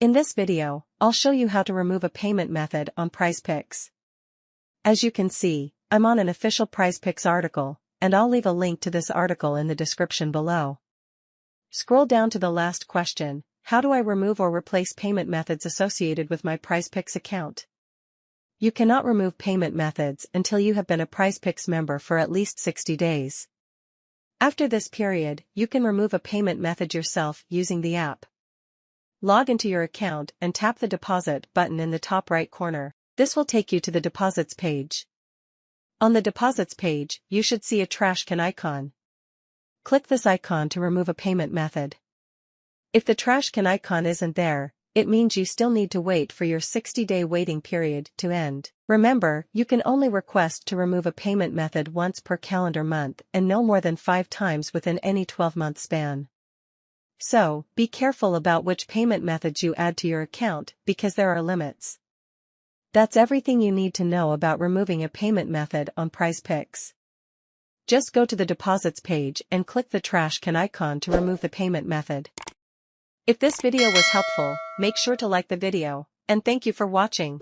In this video, I'll show you how to remove a payment method on Prizepicks. As you can see, I'm on an official Prizepicks article, and I'll leave a link to this article in the description below. Scroll down to the last question: how do I remove or replace payment methods associated with my Prizepicks account? You cannot remove payment methods until you have been a Prizepicks member for at least 60 days. After this period, you can remove a payment method yourself using the app. Log into your account and tap the Deposit button in the top right corner. This will take you to the Deposits page. On the Deposits page, you should see a trash can icon. Click this icon to remove a payment method. If the trash can icon isn't there, it means you still need to wait for your 60-day waiting period to end. Remember, you can only request to remove a payment method once per calendar month and no more than 5 times within any 12-month span. So, be careful about which payment methods you add to your account because there are limits. That's everything you need to know about removing a payment method on Prizepicks. Just go to the Deposits page and click the trash can icon to remove the payment method. If this video was helpful, make sure to like the video, and thank you for watching.